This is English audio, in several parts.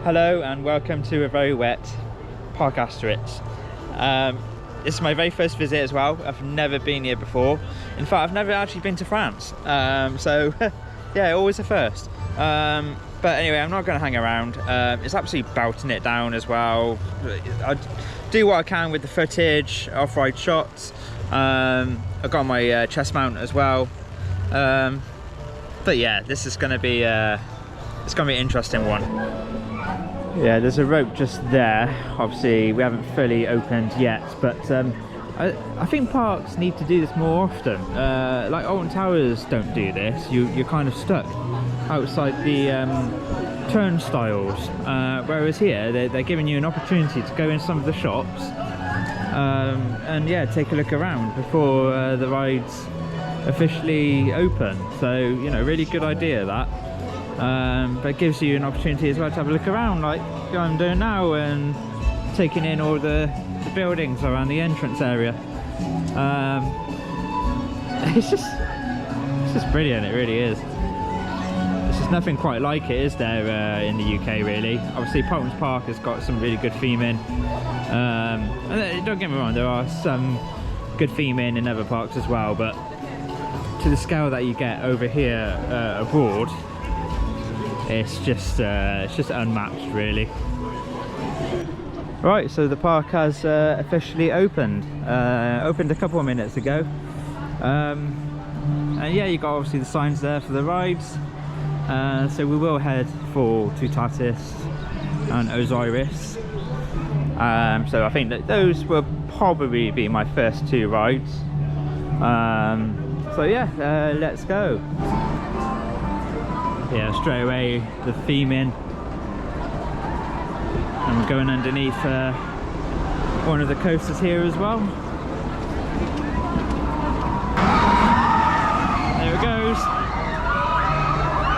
Hello and welcome to a very wet Parc Asterix. This is my very first visit as well. I've never been here before. In fact, I've never actually been to France. So yeah, always a first. But anyway, I'm not going to hang around. It's absolutely belting it down as well. I do what I can with the footage, off-ride shots. I've got my chest mount as well. But yeah, this is going to be it's going to be an interesting one. Yeah, there's a rope just there. Obviously, we haven't fully opened yet, but I think parks need to do this more often. Like Alton Towers don't do this. You're kind of stuck outside the turnstiles, whereas here they're giving you an opportunity to go in some of the shops and yeah, take a look around before the rides officially open. So, you know, really good idea that. But it gives you an opportunity as well to have a look around like I'm doing now and taking in all the buildings around the entrance area. It's just brilliant, it really is. There's just nothing quite like it, is there, in the UK really. Obviously Pottham's Park has got some really good theming. And don't get me wrong, there are some good theming in other parks as well, but to the scale that you get over here abroad, it's just unmatched really. Right, so the park has officially opened. Opened a couple of minutes ago. And yeah, you got obviously the signs there for the rides. So we will head for Toutatis and Osiris. So I think that those will probably be my first two rides. So yeah, let's go. Yeah, straight away the theming, and we're going underneath one of the coasters here as well. There it goes.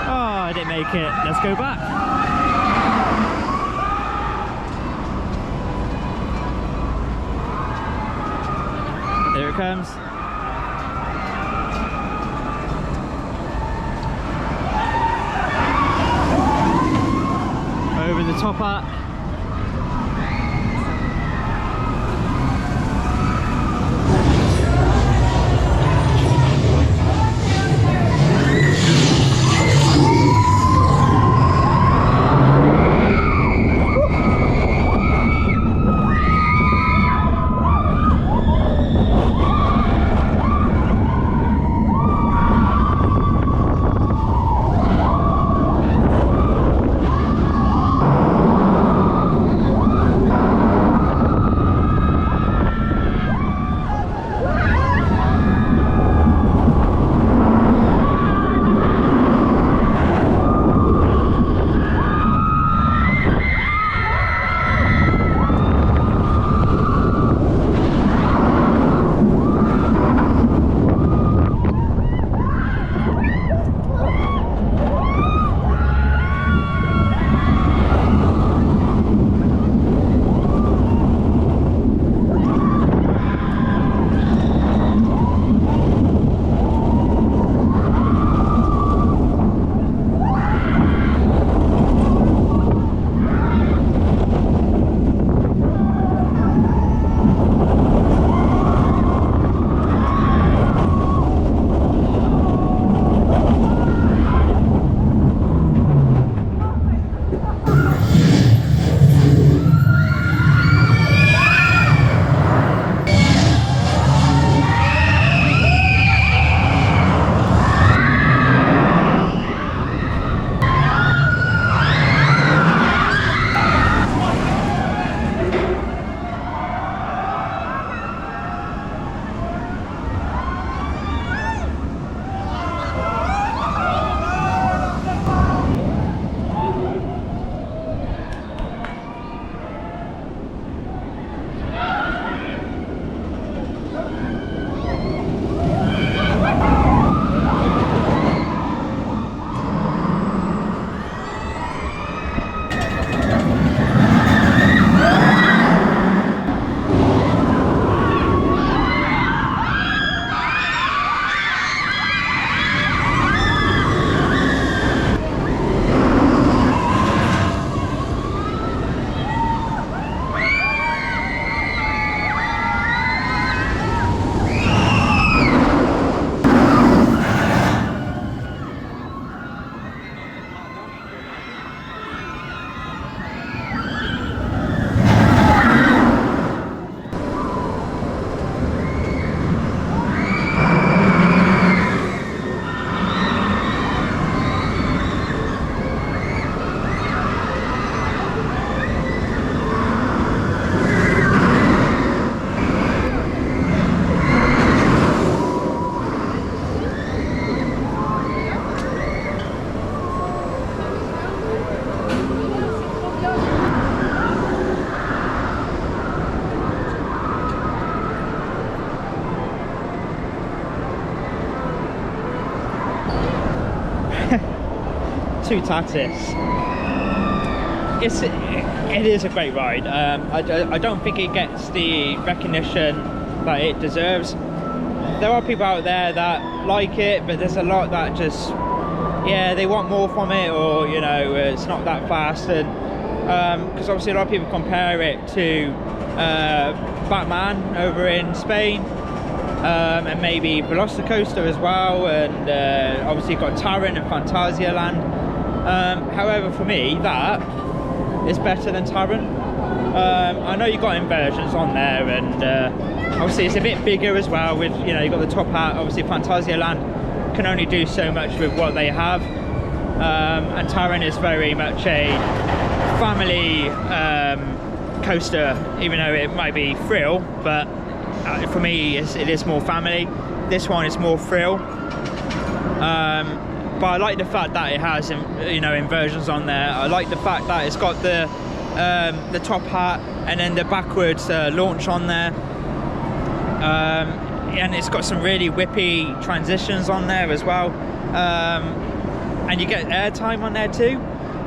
Oh, I didn't make it. Let's go back. There it comes. Over the top hat. Toutatis. It is a great ride. I don't think it gets the recognition that it deserves. There are people out there that like it, but there's a lot that just, yeah, they want more from it, or you know, it's not that fast. And because obviously a lot of people compare it to Batman over in Spain, and maybe Velocicoaster as well, and obviously you've got Taron and Phantasialand. However, for me, that is better than Taron. I know you've got inversions on there, and obviously it's a bit bigger as well, with, you know, you've got the top hat. Obviously Phantasialand can only do so much with what they have, and Taron is very much a family coaster, even though it might be thrill, but for me it is more family. This one is more thrill, but I like the fact that it has, you know, inversions on there. I like the fact that it's got the top hat and then the backwards launch on there, and it's got some really whippy transitions on there as well, and you get airtime on there too.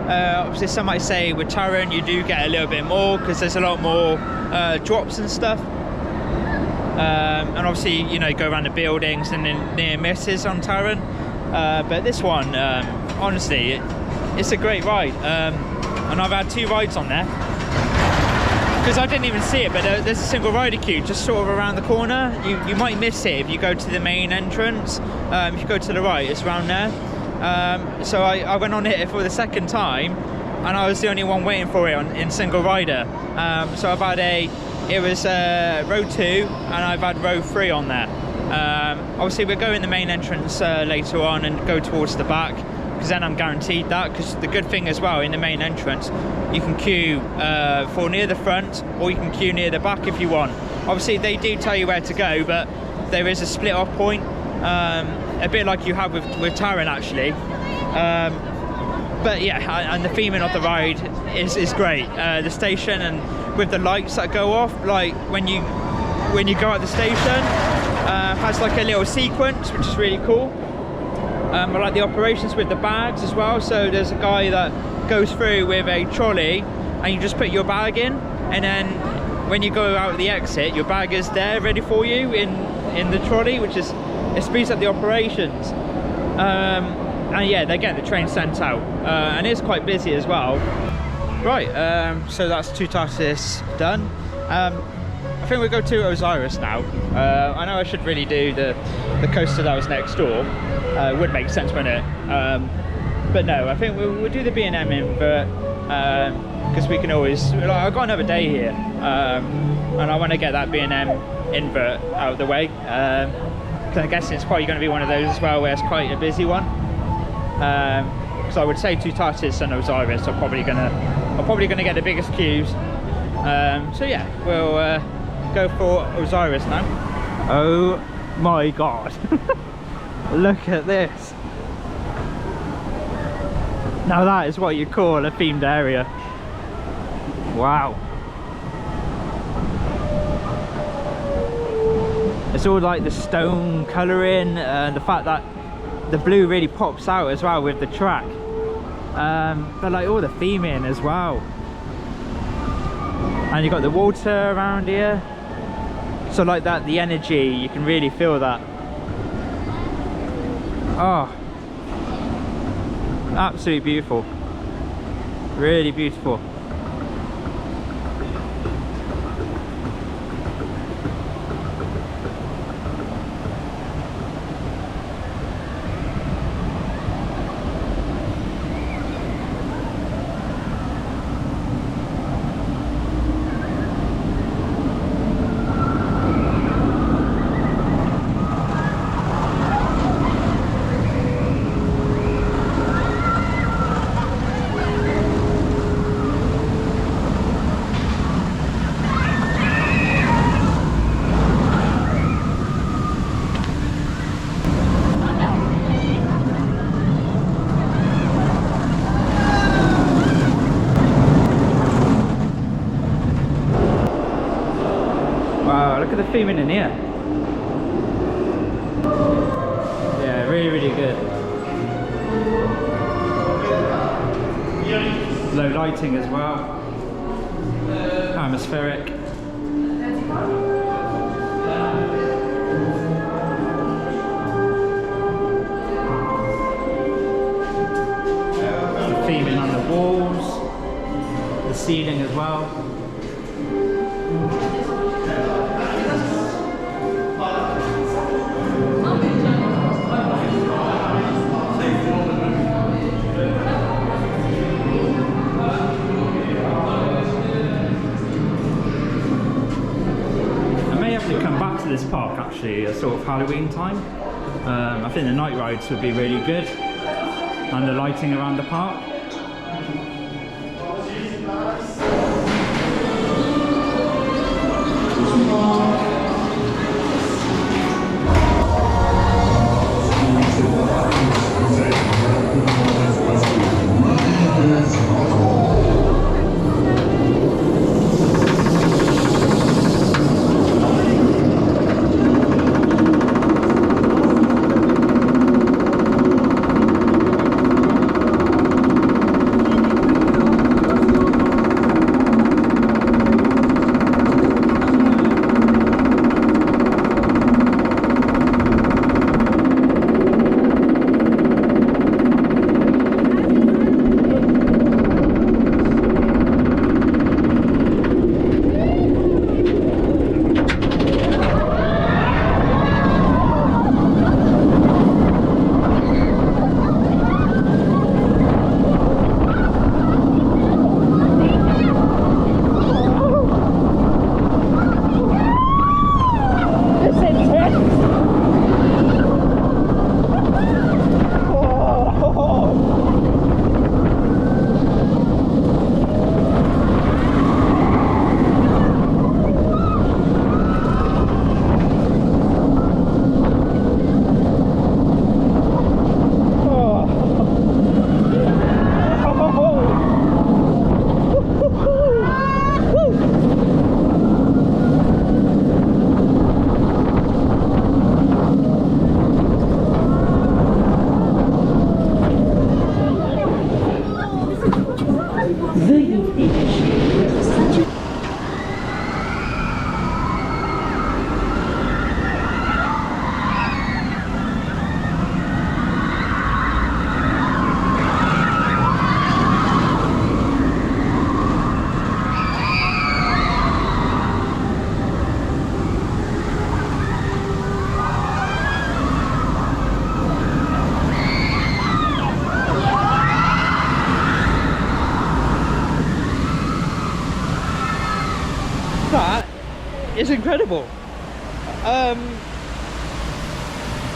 Obviously some might say with Taron you do get a little bit more because there's a lot more drops and stuff, and obviously, you know, you go around the buildings and then near misses on Taron, but this one, honestly, it's a great ride, and I've had 2 rides on there because I didn't even see it, but there's a single rider queue just sort of around the corner. You might miss it if you go to the main entrance. If you go to the right, it's around there. So I went on it for the second time, and I was the only one waiting for it in single rider. So I've had it was row 2, and I've had row 3 on there. Obviously we'll go in the main entrance later on and go towards the back, because then I'm guaranteed that. Because the good thing as well, in the main entrance you can queue for near the front, or you can queue near the back if you want. Obviously they do tell you where to go, but there is a split off point, a bit like you have with Taron actually. But yeah, and the theming of the ride is great. The station, and with the lights that go off, like when you go at the station, has like a little sequence which is really cool. I like the operations with the bags as well. So there's a guy that goes through with a trolley, and you just put your bag in, and then when you go out the exit, your bag is there ready for you in the trolley, which is, it speeds up the operations. And yeah, they get the train sent out, and it's quite busy as well. Right, so that's Toutatis done. I think we'll go to Osiris now. I know I should really do the coaster that was next door. Would make sense, wouldn't it? But no, I think we'll do the B&M invert, because we can always, like, I've got another day here, and I want to get that B&M invert out of the way. So I'm guessing it's probably going to be one of those as well where it's quite a busy one. So I would say Toutatis and Osiris are probably gonna get the biggest queues. So yeah, we'll go for Osiris now. Oh my god. Look at this. Now that is what you call a themed area. Wow. It's all like the stone colouring, and the fact that the blue really pops out as well with the track, but like all the theming as well, and you've got the water around here, so like that, the energy, you can really feel that. Oh, absolutely beautiful, really beautiful. Look at the theming in here. Yeah, really, really good. low lighting as well. Atmospheric. The theming on the walls, the ceiling as well. This park actually a sort of Halloween time. I think the night rides would be really good, and the lighting around the park. That is incredible.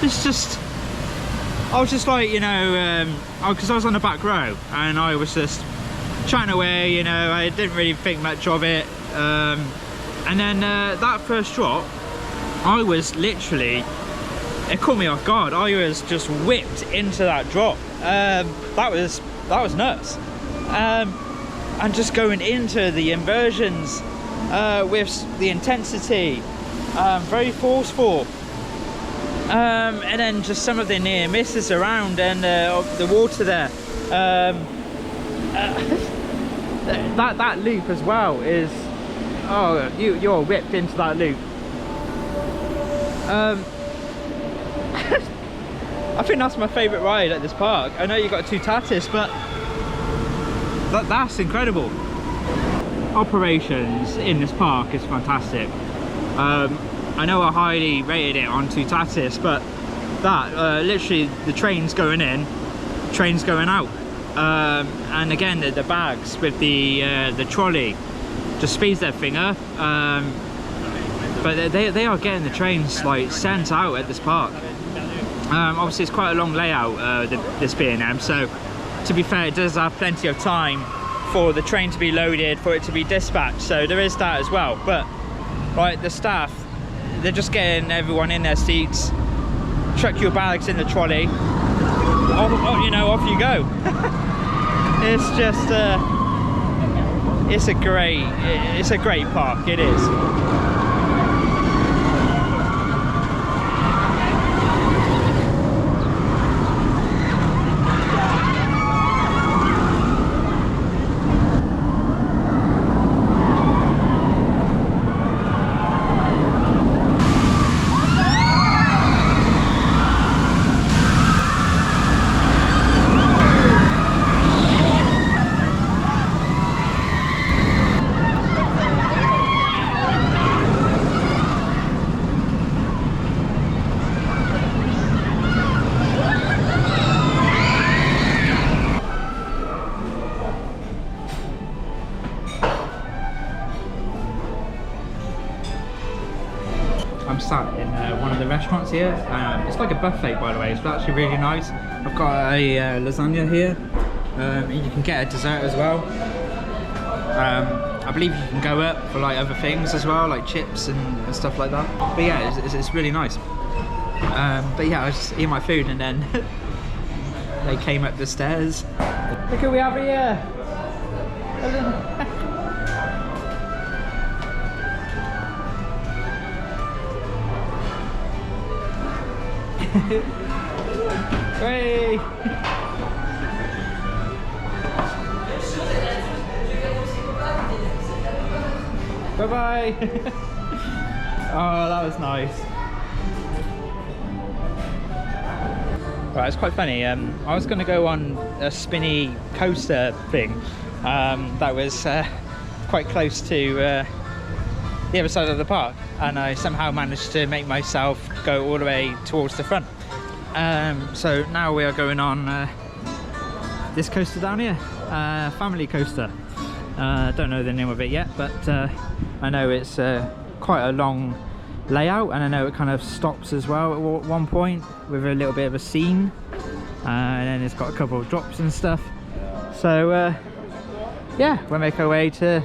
It's just, I was just like, you know, because I was on the back row and I was just chatting away, you know, I didn't really think much of it. And then that first drop, I was literally, it caught me off guard. I was just whipped into that drop. That was nuts. And just going into the inversions with the intensity, very forceful. And then just some of the near misses around and the water there. That loop as well is, oh, you're whipped into that loop. I think that's my favourite ride at this park. I know you got Toutatis, but that's incredible. Operations in this park is fantastic. I know I highly rated it on Toutatis, but that literally the trains going in, trains going out, and again the bags with the trolley just speeds everything up. But they are getting the trains like sent out at this park. Obviously it's quite a long layout, this B&M, so to be fair it does have plenty of time for the train to be loaded, for it to be dispatched, so there is that as well. But right, the staff, they're just getting everyone in their seats, chuck your bags in the trolley, off, you know, off you go. It's just it's a great park, it is. I'm sat in one of the restaurants here. It's like a buffet, by the way. It's actually really nice. I've got a lasagna here. And you can get a dessert as well. I believe you can go up for like other things as well, like chips and stuff like that. But yeah, it's really nice. But yeah, I was just eating my food and then they came up the stairs. Look who we have here! Hey! Bye bye! Oh, that was nice. Right, it's quite funny. I was going to go on a spinny coaster thing that was quite close to the other side of the park, and I somehow managed to make myself go all the way towards the front. So now we are going on this coaster down here, family coaster. Don't know the name of it yet, but I know it's quite a long layout, and I know it kind of stops as well at one point with a little bit of a scene, and then it's got a couple of drops and stuff. So yeah, we'll make our way to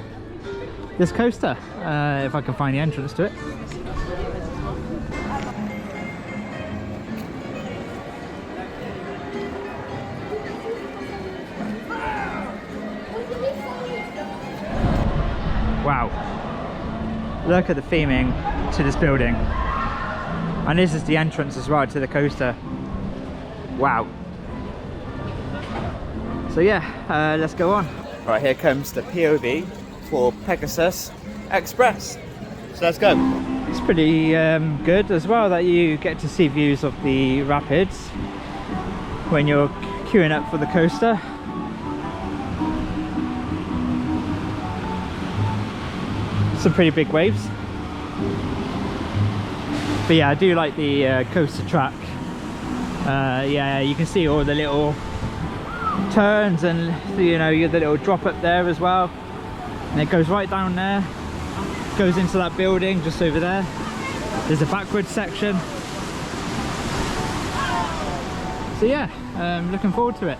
this coaster if I can find the entrance to it. Wow, look at the theming to this building, and this is the entrance as well to the coaster. Wow. So yeah, let's go on. Right, here comes the POV for Pegasus Express, so let's go. It's pretty good as well that you get to see views of the rapids when you're queuing up for the coaster. Some pretty big waves. But yeah, I do like the coaster track. Yeah, you can see all the little turns, and you know, you have the little drop up there as well, and it goes right down there, goes into that building just over there. There's a backwards section. So yeah, looking forward to it.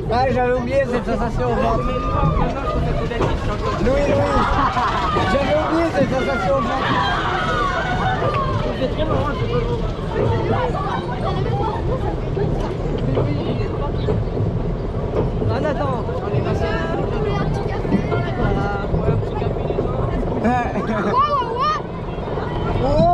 Ah, j'avais oublié cette sensation au ventre. Louis, j'avais oublié cette sensation au ventre. C'est très marrant, c'est pas bon. Ah, attends, on est passé. Voilà, pour un petit café. Oh!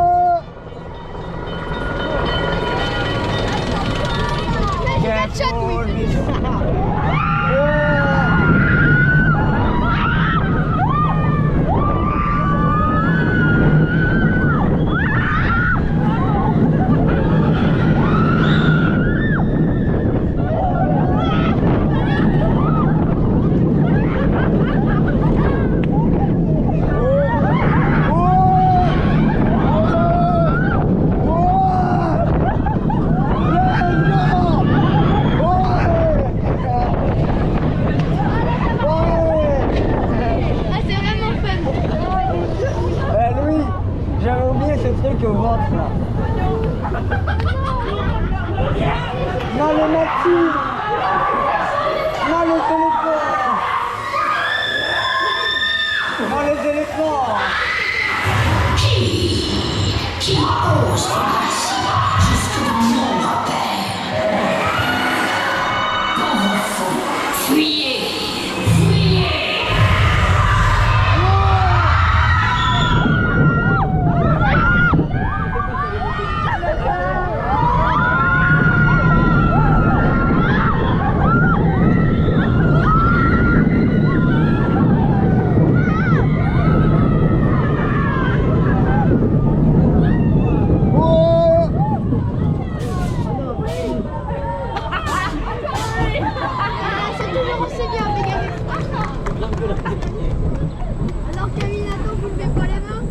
Alors Camille, attends, vous levez pas les mains.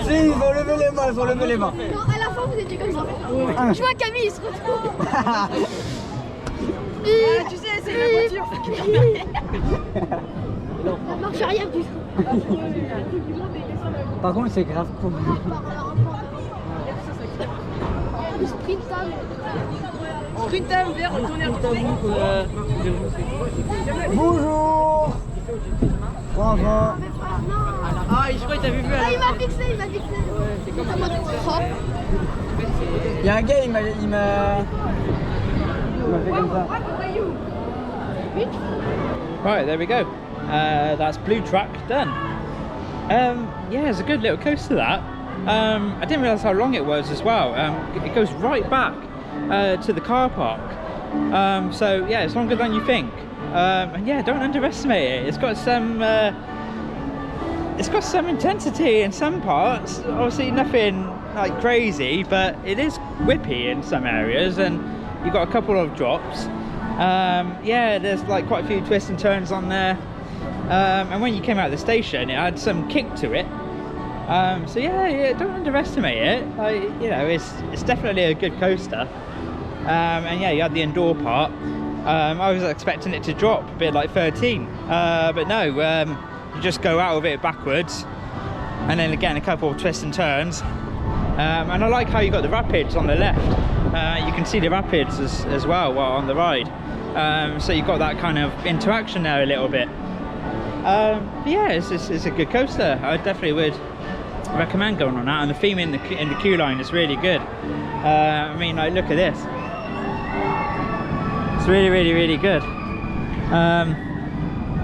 Si, il faut lever les mains, il faut lever les mains. Non, à la fin vous étiez comme ça. Je vois Camille, il se retrouve. Tu sais, c'est la voiture. Ça marche rien du tout. Par contre, c'est grave cool. Le sprint time. Sprint time vers retourner à Bonjour. Bravo. Ah, je crois qu'il t'avait vu à Ah, il m'a fixé, il m'a fixé. C'est comme ça. Il y a un gars, il m'a fait comme ça. Right, there we go. That's Blue Track done. Yeah, it's a good little coaster that. I didn't realise how long it was as well. It goes right back to the car park. So yeah, it's longer than you think. And yeah, don't underestimate it. It's got some intensity in some parts. Obviously nothing like crazy, but it is whippy in some areas, and you've got a couple of drops. Yeah, there's like quite a few twists and turns on there. And when you came out of the station, it had some kick to it. So yeah, don't underestimate it. You know, it's definitely a good coaster. And yeah, you had the indoor part. I was expecting it to drop a bit like 13, but no. You just go out of it backwards, and then again a couple of twists and turns. And I like how you got the rapids on the left. You can see the rapids as well while on the ride. So you've got that kind of interaction there a little bit. But yeah, it's a good coaster. I definitely would recommend going on that, and the theme in the queue line is really good. I mean, like, look at this. It's really good.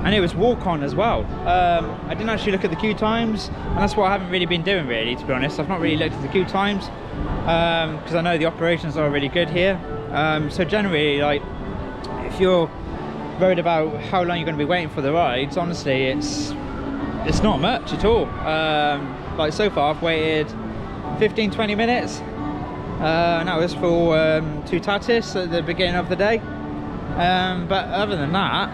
And it was walk on as well. I didn't actually look at the queue times, and that's what I haven't really been doing, really, to be honest. I've not really looked at the queue times because I know the operations are really good here. So generally, like, if you're worried about how long you're going to be waiting for the rides, honestly, it's not much at all. Like, so far I've waited 15-20 minutes, and that was for Toutatis at the beginning of the day. But other than that,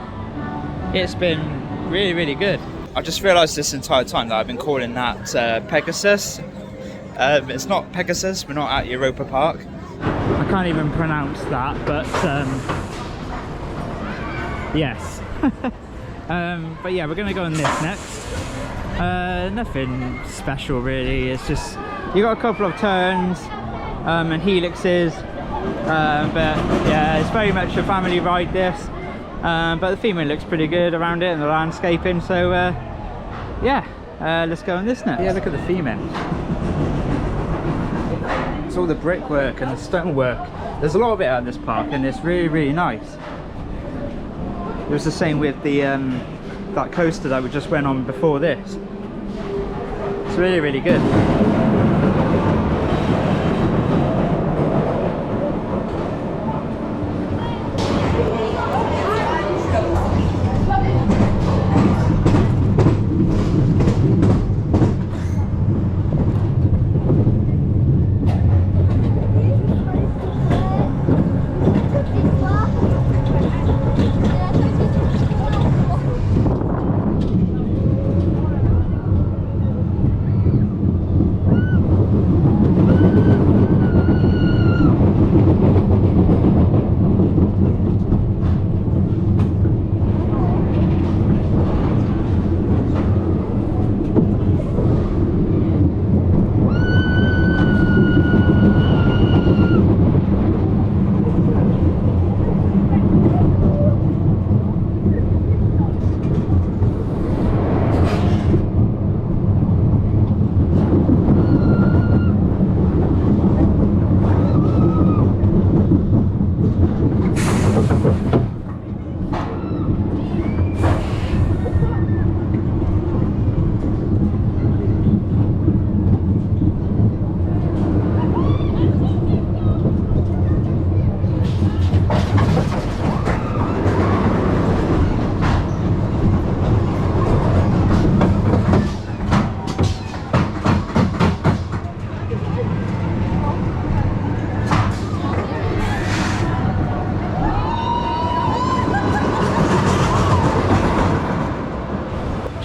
it's been really good. I've just realised this entire time that I've been calling that Pegasus. It's not Pegasus, we're not at Europa Park. I can't even pronounce that, but yes. But yeah, we're going to go on this next. Nothing special really, it's just you got a couple of turns and helixes, but yeah, it's very much a family ride, this. But the theming looks pretty good around it, and the landscaping, so yeah, let's go on this next. Yeah, look at the theming. It's all the brickwork and the stonework. There's a lot of it at this park, and it's really nice. It was the same with the that coaster that we just went on before this. It's really good.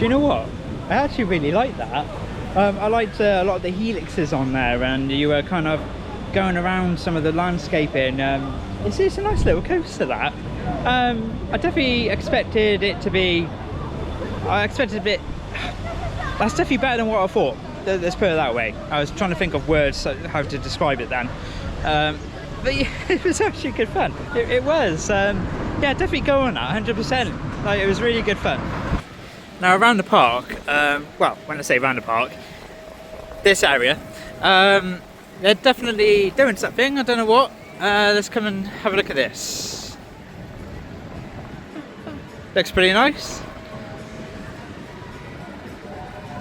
you know what? I actually really like that. I liked a lot of the helixes on there, and you were kind of going around some of the landscaping. It's a nice little coaster, that. I definitely expected it to be... I expected a bit... That's definitely better than what I thought. Let's put it that way. I was trying to think of words, how to describe it then. But yeah, it was actually good fun. It was. Yeah, definitely go on that, 100%. Like, it was really good fun. Now around the park, well, when I say around the park, this area, they're definitely doing something. I don't know what. Let's come and have a look at this. Looks pretty nice.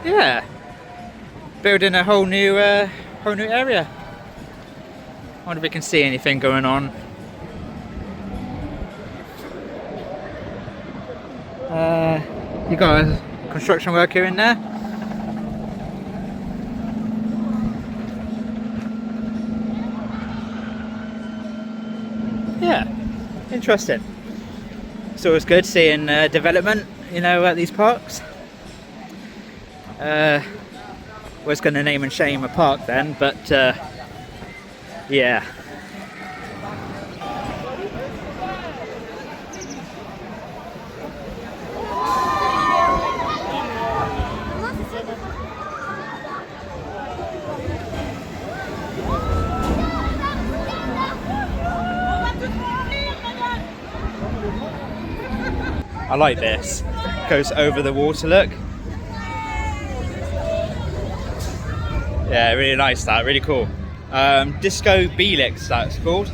Yeah, building a whole new area. I wonder if we can see anything going on. You got a construction worker in there. Yeah, interesting. It's always good seeing development, you know, at these parks. Was going to name and shame a park then, but yeah. I like this. Goes over the water, look. Yeah, really nice, that, really cool. Disco Belix, that's called.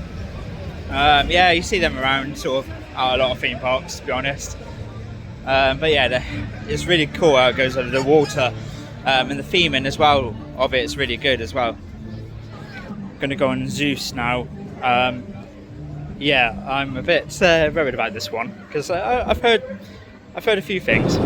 Yeah, you see them around sort of a lot of theme parks, to be honest. But yeah, it's really cool how it goes over the water. And the theming as well of it is really good as well. Gonna go on Zeus now. Yeah, I'm a bit worried about this one because I've heard a few things.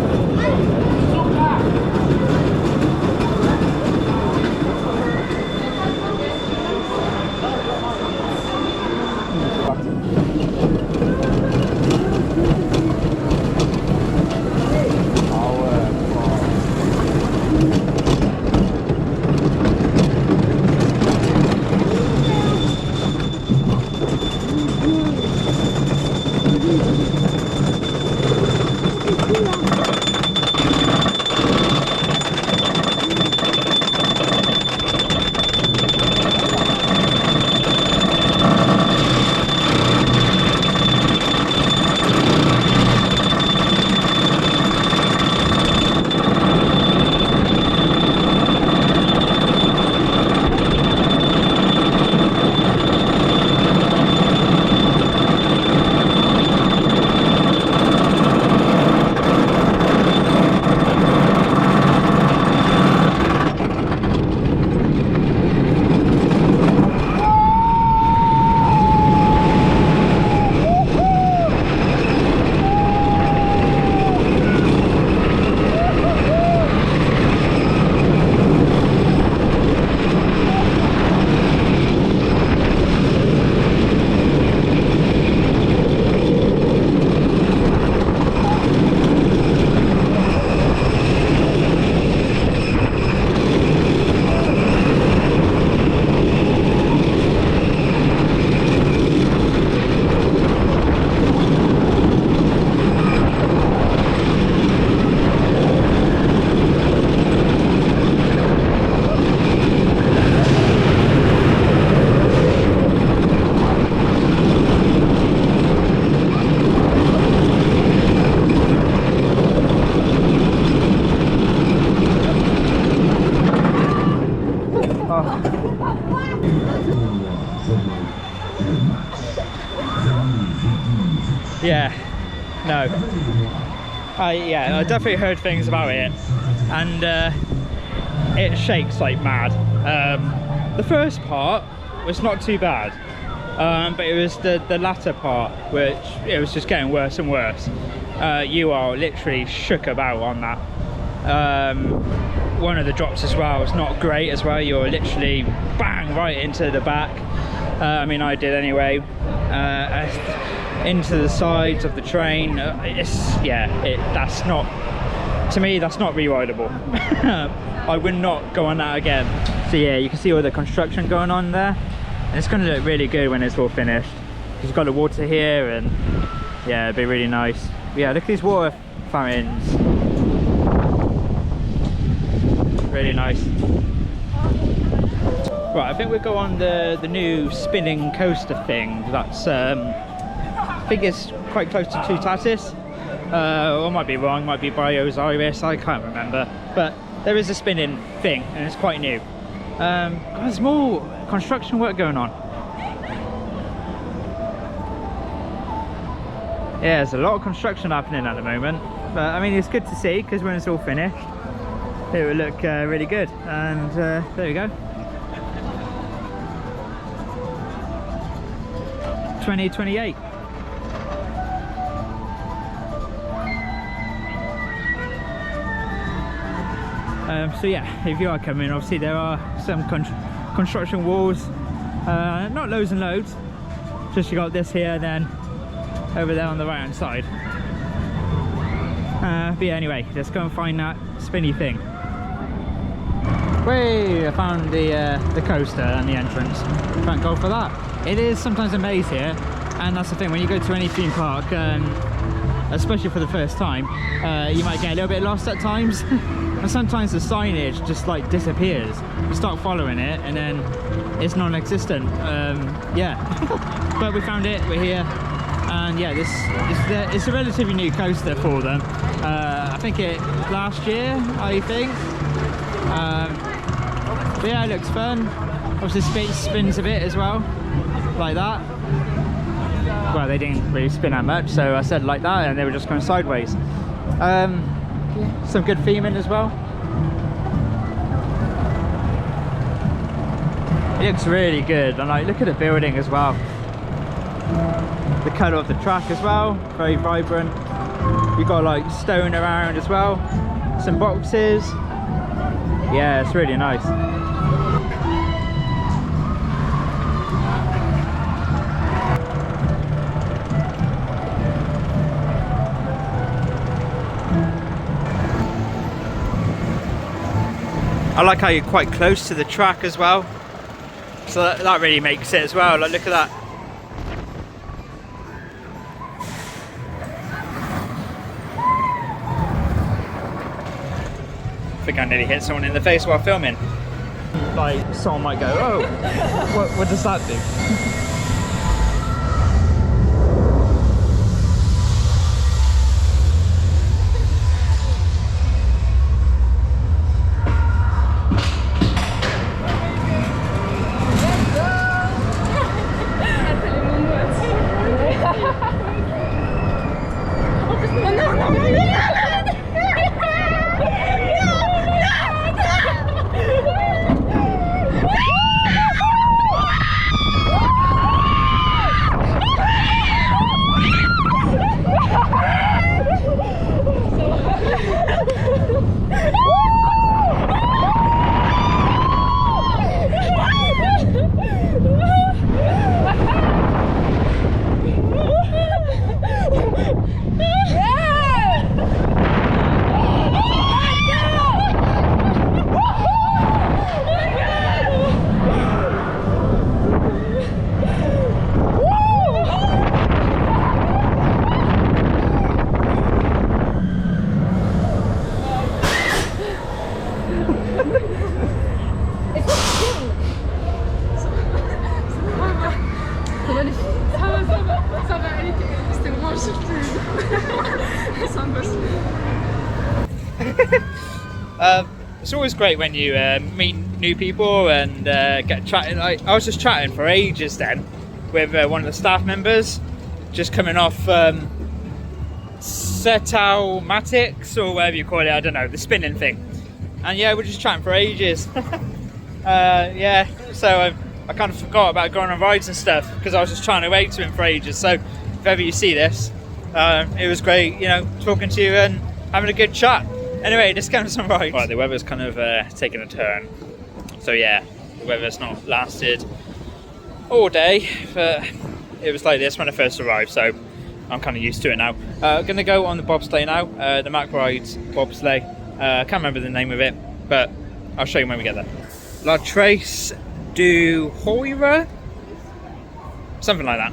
Yeah, no. Yeah, I definitely heard things about it, and it shakes like mad. The first part was not too bad, but it was the latter part which it was just getting worse and worse. You are literally shook about on that. One of the drops as well was not great as well. You're literally bang right into the back. I mean, I did anyway. Into the sides of the train. That's not To me, that's not re-rideable. I would not go on that again. So yeah, you can see all the construction going on there. And it's going to look really good when it's all finished. You've got the water here, and yeah, it'd be really nice. But yeah, look at these water fountains. Really nice. Right, I think we'll go on the new spinning coaster thing. That's I think it's quite close to Toutatis. I might be wrong, might be Buenos Aires, I can't remember. But there is a spinning thing, and it's quite new. There's more construction work going on. Yeah, there's a lot of construction happening at the moment. But I mean, it's good to see, because when it's all finished, it will look really good. And there we go. 2028. So yeah, if you are coming, obviously there are some construction walls, not loads and loads, just you got this here, then over there on the right hand side. But yeah, anyway, let's go and find that spinny thing. Way, I found the coaster and the entrance. Thank God for that. It is sometimes a maze here, and that's the thing, when you go to any theme park, especially for the first time, you might get a little bit lost at times. And sometimes the signage just like disappears. You start following it and then it's non-existent. Yeah, but we found it, we're here. And yeah, it's a relatively new coaster for them. I think it last year, I think. But yeah, it looks fun. Obviously spins a bit as well, like that. Well, they didn't really spin that much, so I said like that, and they were just going sideways. Some good theming as well. It looks really good, and like, look at the building as well. The colour of the track as well, very vibrant. You've got like stone around as well, some boxes. Yeah, it's really nice. I like how you're quite close to the track as well, so that really makes it as well. Like, look at that. I think I nearly hit someone in the face while filming. Like, someone might go, oh, what does that do? It's always great when you meet new people and get chatting. I was just chatting for ages then with one of the staff members, just coming off Toutatis or whatever you call it, I don't know, the spinning thing. And yeah, we're just chatting for ages. Yeah, so I kind of forgot about going on rides and stuff because I was just trying to wait to him for ages. So if ever you see this, it was great, you know, talking to you and having a good chat. Anyway, just going on some rides. Right, the weather's kind of taken a turn. So yeah, the weather's not lasted all day, but it was like this when I first arrived. So I'm kind of used to it now. Gonna go on the bobsleigh now, the Mac Rides bobsleigh. Can't remember the name of it, but I'll show you when we get there. La Trace du Hoira? Something like that.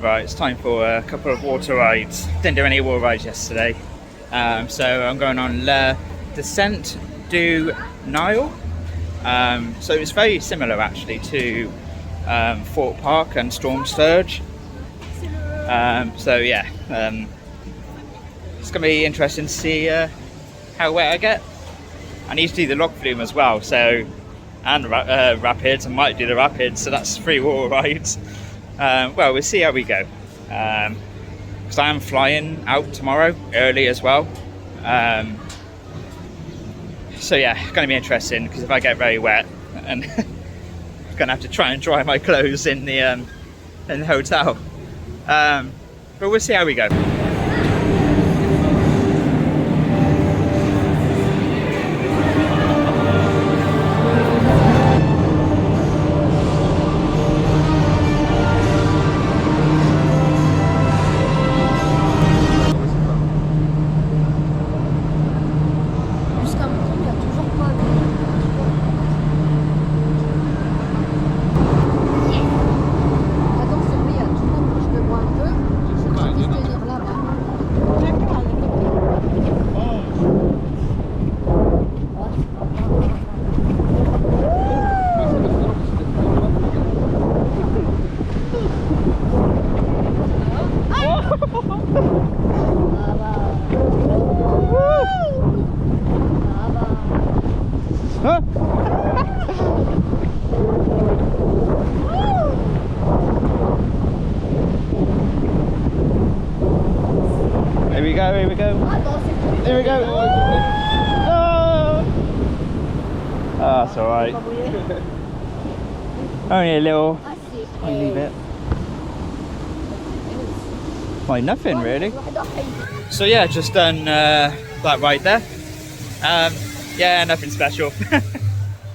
Right, it's time for a couple of water rides. Didn't do any water rides yesterday, so I'm going on La Descente du Nile. So it's very similar actually to Fort Parc and Storm Surge. So yeah, it's going to be interesting to see how wet I get. I need to do the lock flume as well, so and rapids. I might do the rapids, so that's 3 water rides. Well, we'll see how we go, because I am flying out tomorrow early as well. So yeah, it's going to be interesting, because if I get very wet, and I'm going to have to try and dry my clothes in the hotel. But we'll see how we go. Here we go, here we go. Here we go. Oh, that's alright. Only a little. I leave it. Why, nothing really. So yeah, just done that ride there. Yeah, nothing special.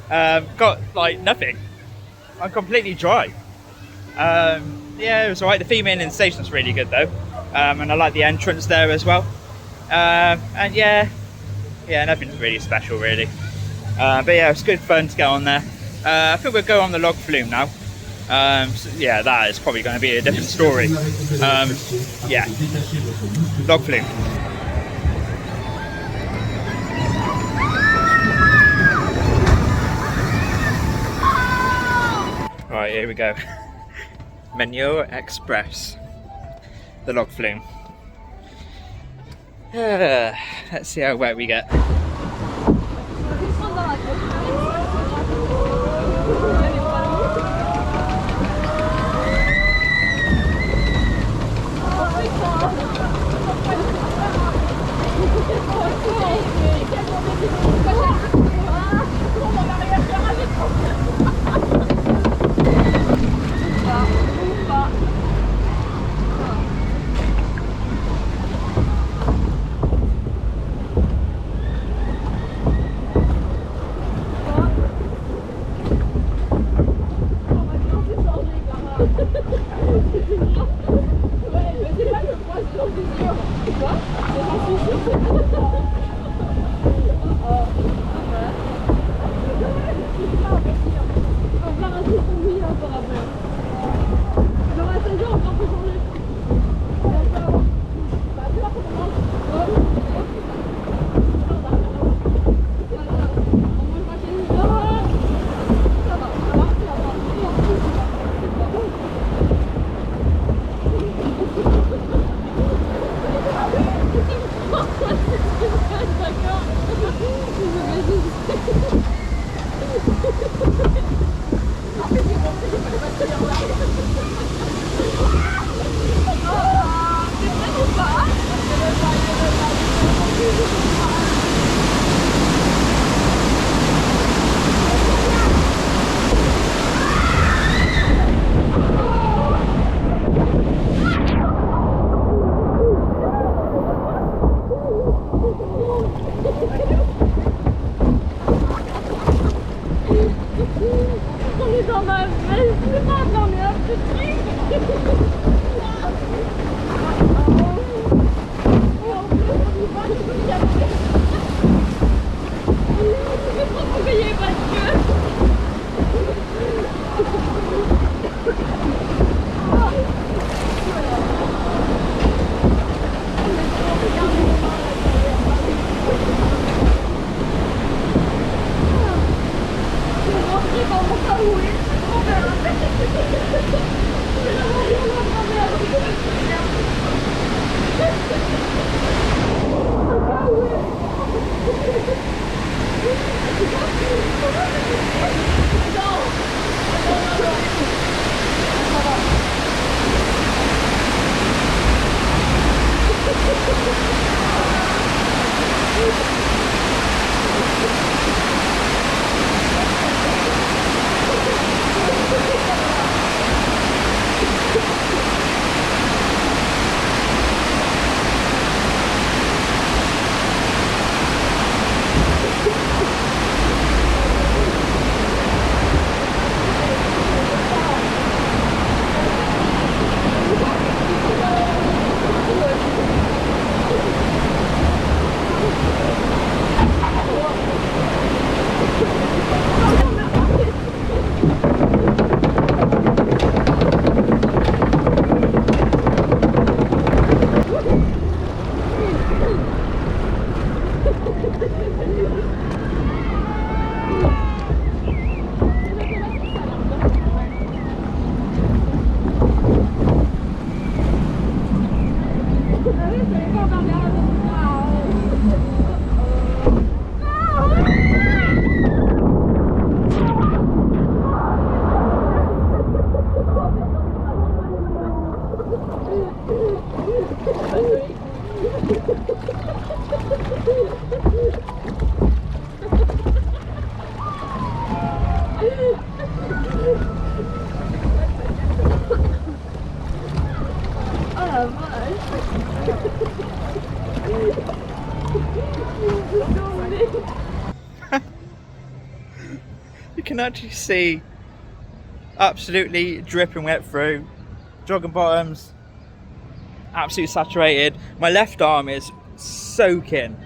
Got like nothing. I'm completely dry. Yeah, it was alright. The theming in the station's really good though, and I like the entrance there as well. And yeah, nothing's really special really. But yeah, it's good fun to get on there. I think we'll go on the log flume now. So yeah, that is probably going to be a different story. Yeah, log flume. Right, here we go. Manure Express, the log flume. Let's see how wet we get. You can actually see absolutely dripping wet through. Jogging bottoms, absolutely saturated. My left arm is soaking.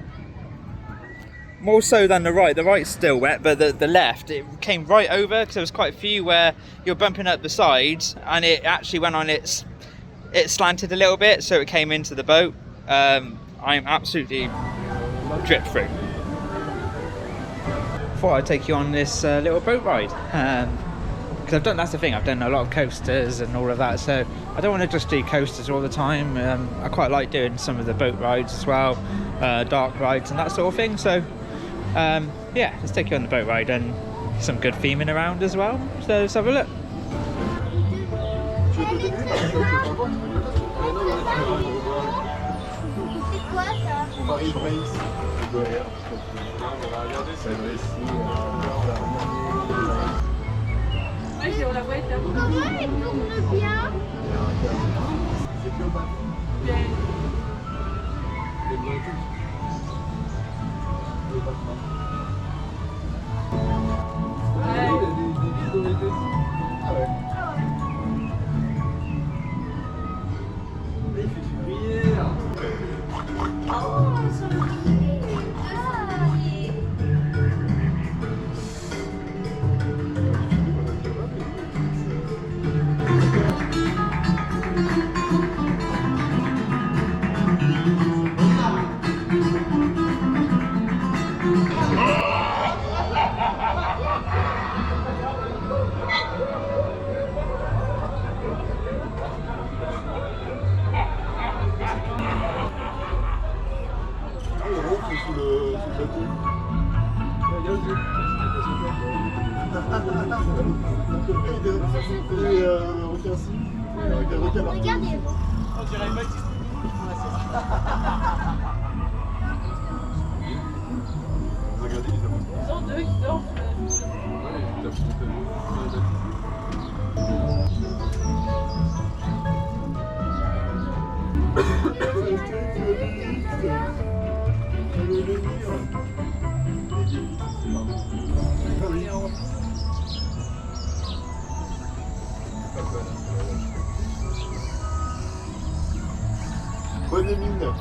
More so than the right. The right's still wet, but the left, it came right over because there was quite a few where you're bumping up the sides and it actually went on it slanted a little bit, so it came into the boat. I'm absolutely dripped through. Thought I'd take you on this little boat ride. Because that's the thing, I've done a lot of coasters and all of that, so I don't want to just do coasters all the time. I quite like doing some of the boat rides as well, dark rides and that sort of thing. So yeah, let's take you on the boat ride and some good theming around as well. So let's have a look. Ouais, j'ai la boîte là. Comment elle tourne bien? Regardez. On dirait Baptiste. Ils sont deux qui dorment. Bonne mine.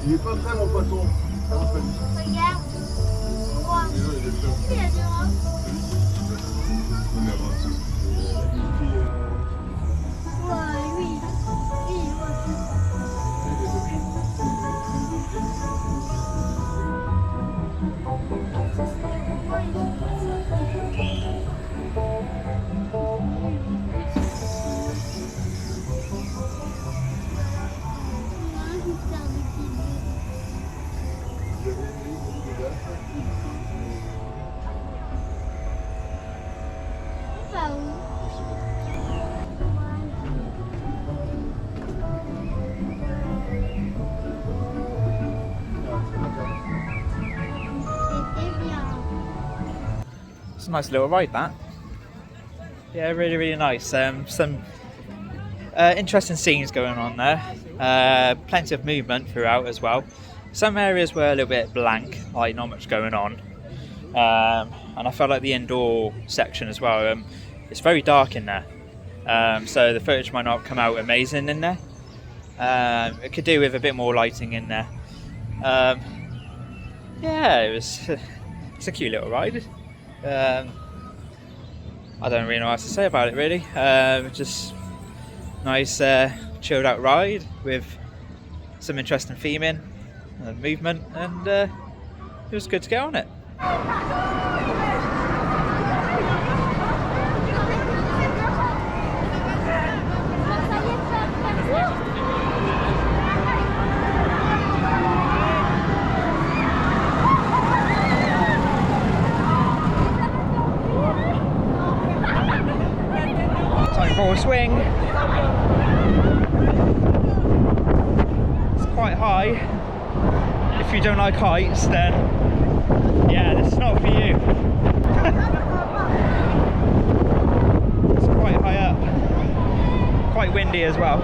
Il est pas prêt mon poisson. Regarde. Roi. Il a deux rois. Ouais, oui. Oui, It's a nice little ride, that. Yeah, really, really nice. Some interesting scenes going on there. Plenty of movement throughout as well. Some areas were a little bit blank, like not much going on. And I felt like the indoor section as well. It's very dark in there, so the footage might not come out amazing in there. It could do with a bit more lighting in there. Yeah, it's a cute little ride. I don't really know what else to say about it really. Just nice chilled out ride with some interesting theming and movement, and it was good to get on it. Time for a swing. It's quite high. If you don't like heights, then yeah, this is not for you. It's quite high up. Quite windy as well.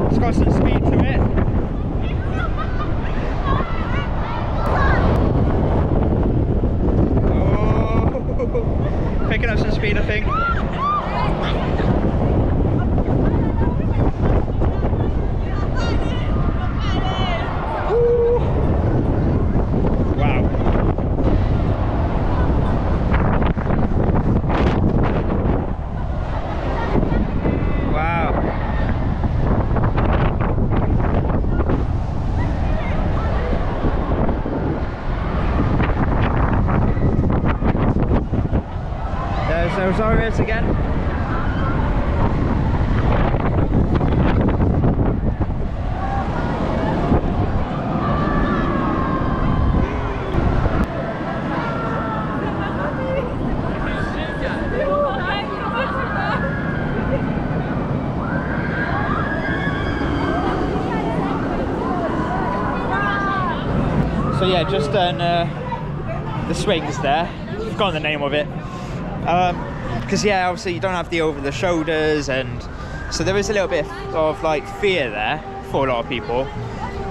It's got some speed to it. Oh, picking up some speed, I think. Asterix again. So yeah, just done the swings there. I've forgotten the name of it. Because yeah, obviously you don't have the over the shoulders, and so there is a little bit of like fear there for a lot of people.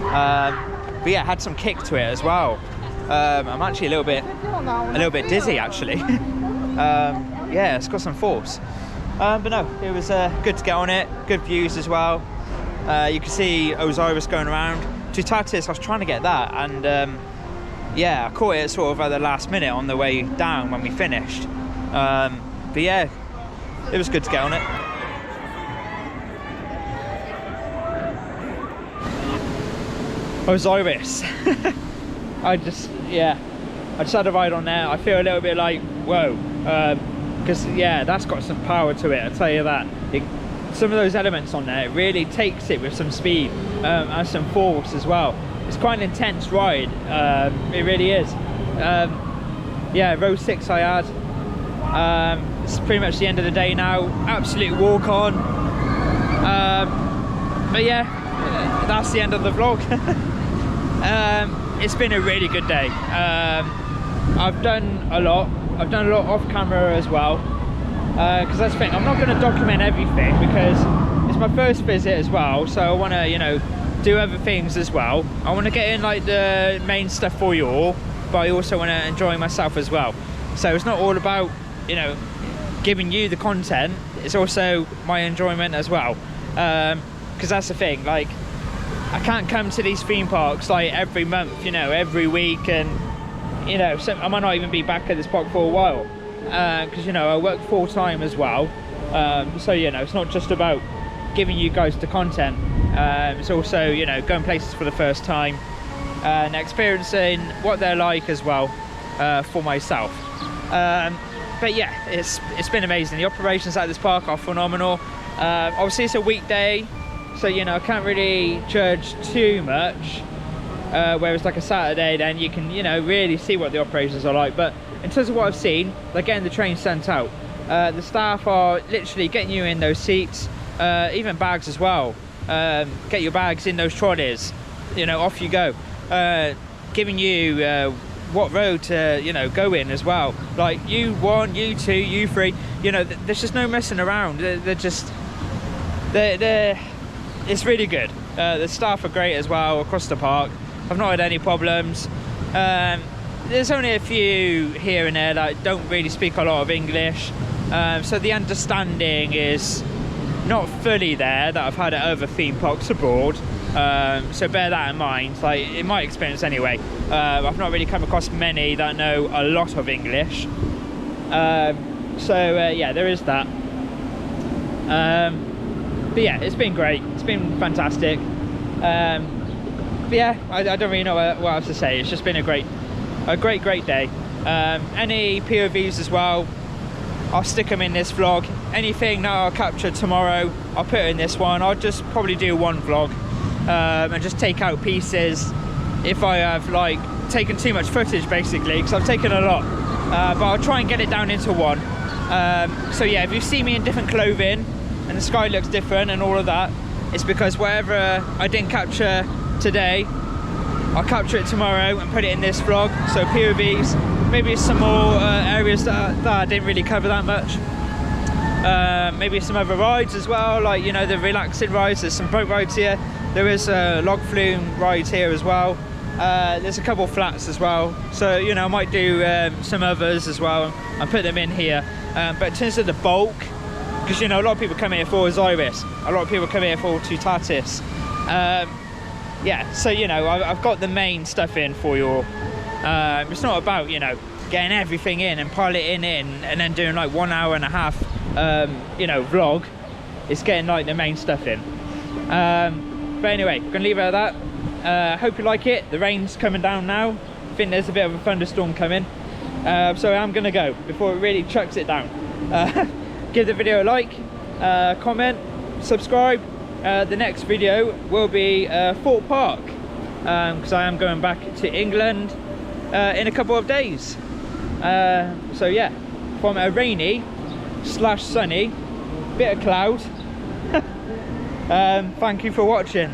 But yeah, had some kick to it as well. I'm actually a little bit dizzy actually. Yeah, it's got some force. But no, it was good to get on it. Good views as well. You can see Osiris going around. Toutatis, I was trying to get that, and yeah, I caught it sort of at the last minute on the way down when we finished. But yeah, it was good to get on it. Osiris. I just had a ride on there. I feel a little bit like, whoa, because yeah, that's got some power to it, I'll tell you that. Some of those elements on there, it really takes it with some speed and some force as well. It's quite an intense ride, it really is. Yeah, row 6 I had. It's pretty much the end of the day now, absolute walk on. But yeah, that's the end of the vlog. It's been a really good day. I've done a lot off camera as well, because that's the thing, I'm not going to document everything because it's my first visit as well, so I want to, you know, do other things as well. I want to get in like the main stuff for you all, but I also want to enjoy myself as well. So it's not all about, you know, giving you the content, it's also my enjoyment as well, because that's the thing, like I can't come to these theme parks like every month, you know, every week, and you know, so I might not even be back at this park for a while, because you know, I work full-time as well, so you know, it's not just about giving you guys the content, it's also, you know, going places for the first time and experiencing what they're like as well, for myself. But yeah, it's been amazing. The operations at this park are phenomenal. Obviously it's a weekday, so you know, I can't really judge too much, whereas like a Saturday, then you can, you know, really see what the operations are like. But in terms of what I've seen, they're getting the train sent out. The staff are literally getting you in those seats, even bags as well. Get your bags in those trolleys, you know, off you go. Giving you what road to, you know, go in as well, like U1, U2, U3, you know, there's just no messing around. They're just, it's really good. The staff are great as well across the park. I've not had any problems. There's only a few here and there that don't really speak a lot of English, so the understanding is not fully there that I've had at other theme parks abroad. So bear that in mind, like in my experience anyway. I've not really come across many that know a lot of English, so yeah, there is that. But yeah, it's been great, it's been fantastic. But yeah, I don't really know what else to say. It's just been a great day. Any POVs as well, I'll stick them in this vlog. Anything that I'll capture tomorrow, I'll put it in this one. I'll just probably do one vlog, and just take out pieces if I have like taken too much footage, basically, because I've taken a lot, but I'll try and get it down into one. So yeah, if you see me in different clothing and the sky looks different and all of that, it's because whatever I didn't capture today, I'll capture it tomorrow and put it in this vlog. So POVs, maybe some more areas that I didn't really cover that much. maybe some other rides as well, like, you know, the relaxing rides. There's some boat rides here. There is log flume rides here as well. There's a couple of flats as well, so, you know, I might do some others as well and put them in here. But in terms of the bulk, because, you know, a lot of people come here for Asterix, a lot of people come here for Toutatis. Yeah, so, you know, I've got the main stuff in for you all. It's not about, you know, getting everything in and piloting in and then doing like 1.5 hours, you know, vlog. It's getting like the main stuff in. But anyway, gonna leave it at that. Hope you like it. The rain's coming down now. I think there's a bit of a thunderstorm coming. So I'm gonna go before it really chucks it down. Give the video a like, comment, subscribe. The next video will be Fort Parc, because I am going back to England in a couple of days. So yeah, from a rainy / sunny bit of cloud. Thank you for watching.